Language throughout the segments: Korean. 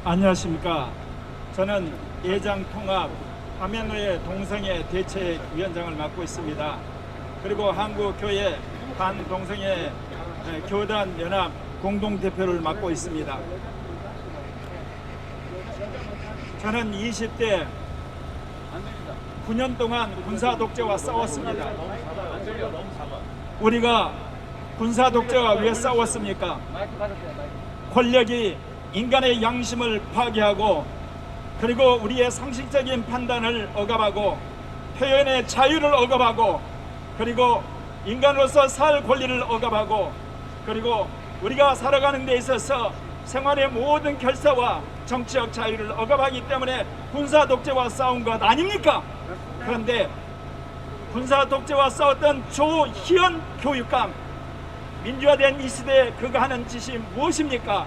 안녕하십니까. 저는 예장통합 함양의 동성애 대책위원장을 맡고 있습니다. 그리고 한국교회 반동성애 교단연합 공동대표를 맡고 있습니다. 저는 20대 9년 동안 군사독재와 싸웠습니다. 우리가 군사독재와 왜 싸웠습니까? 권력이 인간의 양심을 파괴하고, 그리고 우리의 상식적인 판단을 억압하고, 표현의 자유를 억압하고, 그리고 인간으로서 살 권리를 억압하고, 그리고 우리가 살아가는 데 있어서 생활의 모든 결사와 정치적 자유를 억압하기 때문에 군사독재와 싸운 것 아닙니까? 그런데 군사독재와 싸웠던 조희연 교육감, 민주화된 이 시대에 그가 하는 짓이 무엇입니까?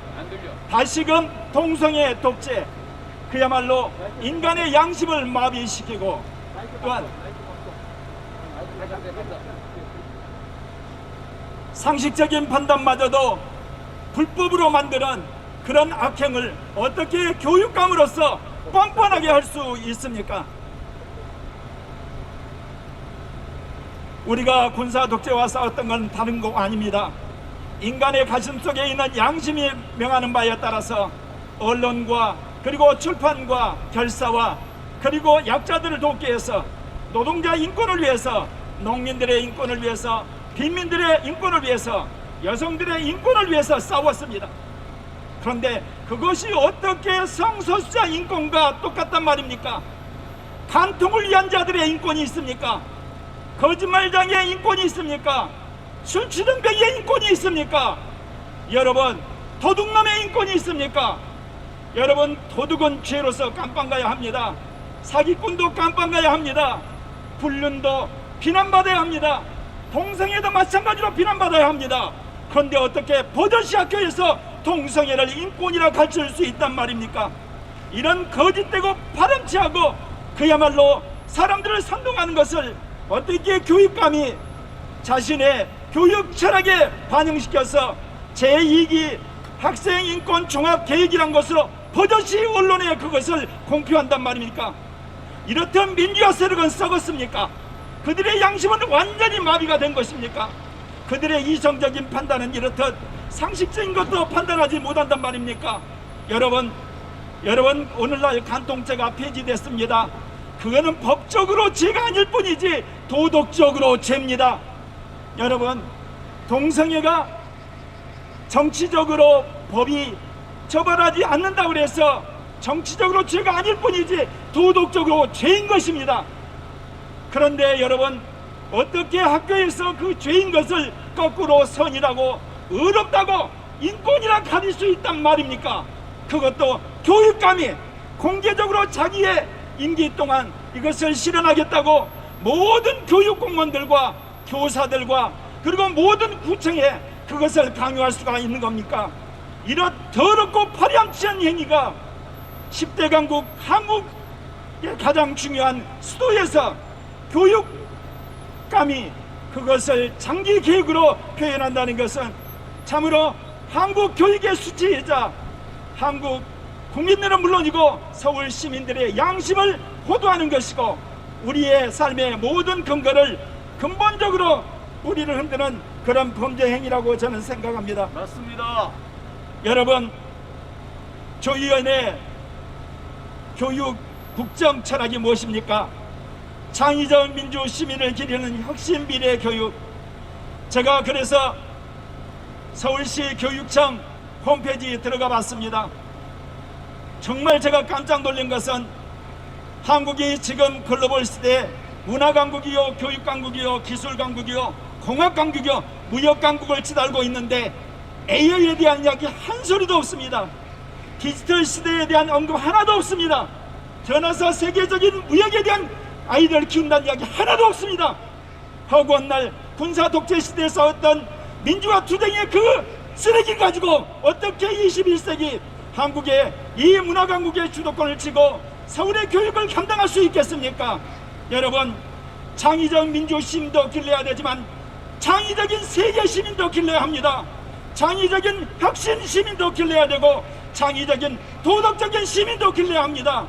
다시금 동성애 독재, 그야말로 인간의 양심을 마비시키고, 또한 상식적인 판단마저도 불법으로 만드는 그런 악행을 어떻게 교육감으로서 뻔뻔하게 할 수 있습니까? 우리가 군사독재와 싸웠던 건 다른 거 아닙니다. 인간의 가슴속에 있는 양심이 명하는 바에 따라서 언론과 그리고 출판과 결사와 그리고 약자들을 돕기 위해서, 노동자 인권을 위해서, 농민들의 인권을 위해서, 빈민들의 인권을 위해서, 여성들의 인권을 위해서 싸웠습니다. 그런데 그것이 어떻게 성소수자 인권과 똑같단 말입니까? 간통을 위한 자들의 인권이 있습니까? 거짓말장애의 인권이 있습니까? 술 취등병의 인권이 있습니까? 여러분, 도둑놈의 인권이 있습니까? 여러분, 도둑은 죄로서 깜빵 가야 합니다. 사기꾼도 깜빵 가야 합니다. 불륜도 비난받아야 합니다. 동성애도 마찬가지로 비난받아야 합니다. 그런데 어떻게 버젓이 학교에서 동성애를 인권이라 가르칠 수 있단 말입니까? 이런 거짓되고 바람치하고 그야말로 사람들을 선동하는 것을 어떻게 교육감이 자신의 교육 철학에 반영시켜서 제2기 학생인권 종합계획이란 것으로 버젓이 언론에 그것을 공표한단 말입니까? 이렇듯 민주화 세력은 썩었습니까? 그들의 양심은 완전히 마비가 된 것입니까? 그들의 이성적인 판단은 이렇듯 상식적인 것도 판단하지 못한단 말입니까? 여러분, 오늘날 간통죄가 폐지됐습니다. 그거는 법적으로 죄가 아닐 뿐이지 도덕적으로 죄입니다. 여러분, 동성애가 정치적으로 법이 처벌하지 않는다고 해서 정치적으로 죄가 아닐 뿐이지 도덕적으로 죄인 것입니다. 그런데 여러분, 어떻게 학교에서 그 죄인 것을 거꾸로 선이라고 의롭다고 인권이라 가릴 수 있단 말입니까? 그것도 교육감이 공개적으로 자기의 임기 동안 이것을 실현하겠다고 모든 교육공무원들과 교사들과 그리고 모든 구청에 그것을 강요할 수가 있는 겁니까? 이런 더럽고 파렴치한 행위가 10대 강국 한국의 가장 중요한 수도에서 교육감이 그것을 장기 계획으로 표현한다는 것은 참으로 한국 교육의 수치이자 한국 국민들은 물론이고 서울 시민들의 양심을 호도하는 것이고, 우리의 삶의 모든 근거를 근본적으로 우리를 흔드는 그런 범죄 행위라고 저는 생각합니다. 맞습니다. 여러분, 조희연의 교육 국정 철학이 무엇입니까? 창의적 민주 시민을 기르는 혁신 미래 교육. 제가 그래서 서울시 교육청 홈페이지에 들어가 봤습니다. 정말 제가 깜짝 놀란 것은 한국이 지금 글로벌 시대에 문화강국이요, 교육강국이요, 기술강국이요, 공학강국이요, 무역강국을 치달고 있는데 AI에 대한 이야기 한 소리도 없습니다. 디지털 시대에 대한 언급 하나도 없습니다. 전화서 세계적인 무역에 대한 아이들을 키운다는 이야기 하나도 없습니다. 허구한 날 군사 독재 시대에 싸웠던 민주화 투쟁의 그 쓰레기 가지고 어떻게 21세기 한국의 이 문화강국의 주도권을 쥐고 서울의 교육을 감당할 수 있겠습니까? 여러분, 창의적 민주 시민도 길러야 되지만 창의적인 세계 시민도 길러야 합니다. 창의적인 혁신 시민도 길러야 되고 창의적인 도덕적인 시민도 길러야 합니다.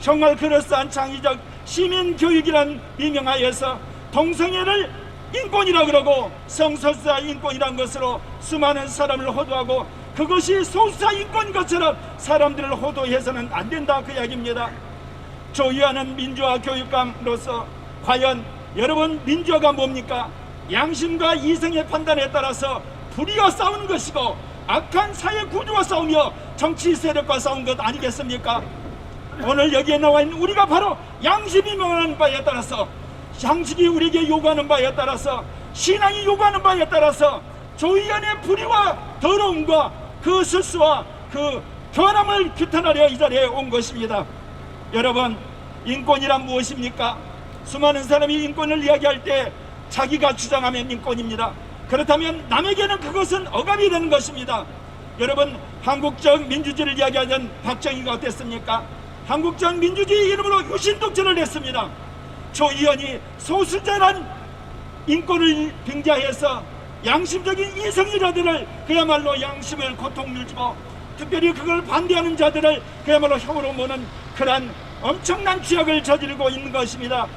정말 그럴싸한 창의적 시민 교육이란 미명하에서 동성애를 인권이라 그러고 성소수자 인권이란 것으로 수많은 사람을 호도하고 그것이 소수자 인권인 것처럼 사람들을 호도해서는 안 된다, 그 이야기입니다. 조희아는 민주화 교육감으로서 과연 여러분, 민주화가 뭡니까? 양심과 이성의 판단에 따라서 불의와 싸우는 것이고 악한 사회 구조와 싸우며 정치 세력과 싸운 것 아니겠습니까? 오늘 여기에 나와 있는 우리가 바로 양심이 명하는 바에 따라서, 상식이 우리에게 요구하는 바에 따라서, 신앙이 요구하는 바에 따라서 조희연의 불의와 더러움과 그 실수와 그 결함을 규탄하려 이 자리에 온 것입니다. 여러분, 인권이란 무엇입니까? 수많은 사람이 인권을 이야기할 때 자기가 주장하면 인권입니다. 그렇다면 남에게는 그것은 억압이 되는 것입니다. 여러분, 한국적 민주주의를 이야기하던 박정희가 어땠습니까? 한국적 민주주의 이름으로 유신독재를 했습니다. 조희연이 소수자란 인권을 빙자해서 양심적인 이성의자들을 그야말로 양심을 고통을 주고 특별히 그걸 반대하는 자들을 그야말로 혐오로 모는 그러한 엄청난 죄악을 저지르고 있는 것입니다.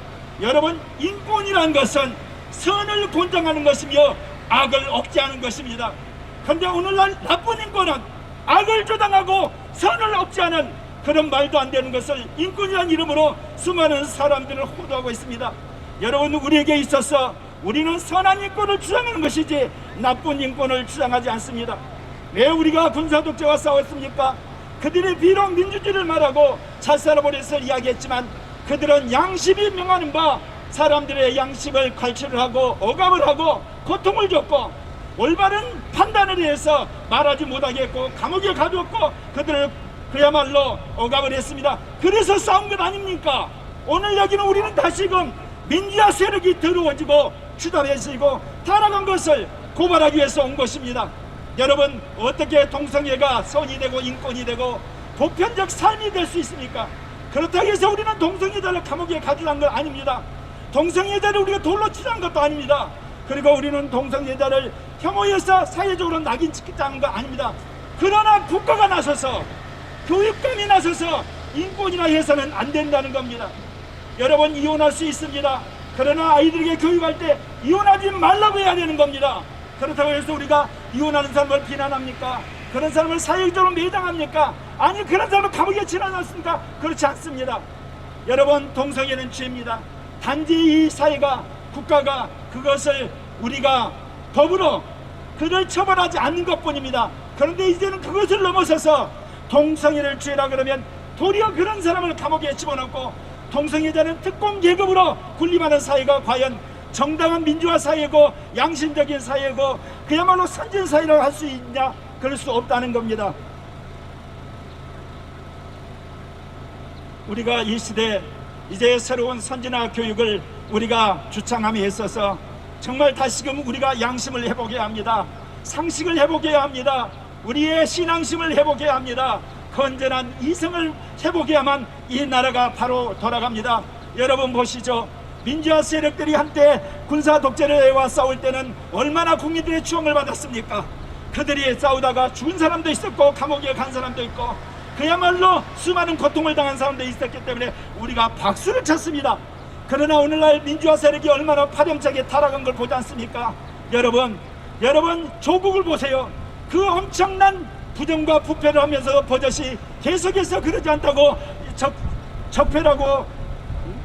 여러분, 인권이란 것은 선을 권장하는 것이며 악을 억제하는 것입니다. 그런데 오늘날 나쁜 인권은 악을 조장하고 선을 억제하는 그런 말도 안 되는 것을 인권이라는 이름으로 수많은 사람들을 호도하고 있습니다. 여러분, 우리에게 있어서 우리는 선한 인권을 주장하는 것이지 나쁜 인권을 주장하지 않습니다. 왜 우리가 군사독재와 싸웠습니까? 그들이 비록 민주주의를 말하고 찰살아버려서 이야기했지만 그들은 양심이 명하는 바 사람들의 양심을 갈취를 하고 억압을 하고 고통을 줬고 올바른 판단에 대해서 말하지 못하게 했고 감옥에 가두었고 그들을 그야말로 억압을 했습니다. 그래서 싸운 것 아닙니까? 오늘 여기는 우리는 다시금 민주화 세력이 더러워지고 추잡해지고 타락한 것을 고발하기 위해서 온 것입니다. 여러분, 어떻게 동성애가 선이 되고 인권이 되고 보편적 삶이 될 수 있습니까? 그렇다고 해서 우리는 동성애자를 감옥에 가두는 건 아닙니다. 동성애자를 우리가 돌로 치자는 것도 아닙니다. 그리고 우리는 동성애자를 혐오해서 사회적으로 낙인 찍자는 거 아닙니다. 그러나 국가가 나서서 교육감이 나서서 인권이나 해서는 안 된다는 겁니다. 여러분, 이혼할 수 있습니다. 그러나 아이들에게 교육할 때 이혼하지 말라고 해야 되는 겁니다. 그렇다고 해서 우리가 이혼하는 사람을 비난합니까? 그런 사람을 사회적으로 매장합니까? 아니, 그런 사람을 감옥에 지나놨습니까? 그렇지 않습니다. 여러분, 동성애는 죄입니다. 단지 이 사회가, 국가가 그것을 우리가 법으로 그를 처벌하지 않는 것뿐입니다. 그런데 이제는 그것을 넘어서서 동성애를 죄라 그러면 도리어 그런 사람을 감옥에 집어넣고 동성애자는 특권 계급으로 군림하는 사회가 과연 정당한 민주화 사회고 양심적인 사회고 그야말로 선진 사회라고 할 수 있냐? 그럴 수 없다는 겁니다. 우리가 이 시대 이제 새로운 선진화 교육을 우리가 주창함에 있어서 정말 다시금 우리가 양심을 회복해야 합니다. 상식을 회복해야 합니다. 우리의 신앙심을 회복해야 합니다. 건전한 이성을 회복해야만 이 나라가 바로 돌아갑니다. 여러분 보시죠. 민주화 세력들이 한때 군사 독재를 해와 싸울 때는 얼마나 국민들의 추앙을 받았습니까? 그들이 싸우다가 죽은 사람도 있었고 감옥에 간 사람도 있고 그야말로 수많은 고통을 당한 사람도 있었기 때문에 우리가 박수를 쳤습니다. 그러나 오늘날 민주화 세력이 얼마나 파렴치하게 타락한 걸 보지 않습니까? 여러분 조국을 보세요. 그 엄청난 부정과 부패를 하면서 버젓이 계속해서 그러지 않다고 적폐라고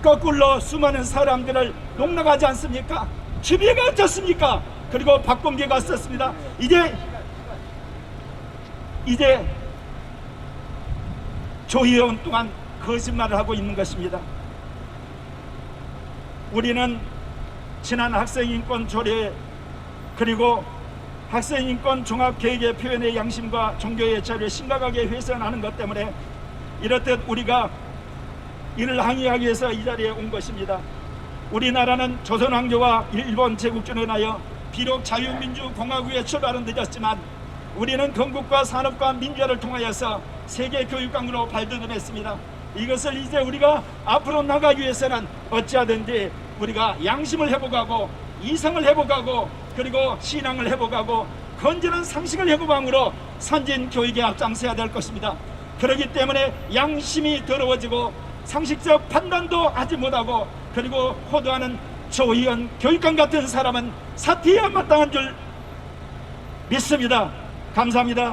거꾸로 수많은 사람들을 농락하지 않습니까? 추미애가 어떻습니까? 그리고 박범계가 썼습니다. 이제 조희연 또한 거짓말을 하고 있는 것입니다. 우리는 지난 학생인권 조례 그리고 학생인권 종합계획의 표현의 양심과 종교의 자유를 심각하게 훼손하는 것 때문에 이렇듯 우리가 이를 항의하기 위해서 이 자리에 온 것입니다. 우리나라는 조선왕조와 일본 제국주의에 하여 비록 자유민주공화국의 출발은 늦었지만 우리는 건국과 산업과 민주화를 통하여서 세계 교육강으로 발돋움했습니다. 이것을 이제 우리가 앞으로 나가기 위해서는 어찌하든지 우리가 양심을 회복하고 이성을 회복하고 그리고 신앙을 회복하고 건전한 상식을 회복함으로 선진 교육에 앞장서야 될 것입니다. 그렇기 때문에 양심이 더러워지고 상식적 판단도 하지 못하고 그리고 호도하는 조희연 교육감 같은 사람은 사퇴해야 마땅한 줄 믿습니다. 감사합니다.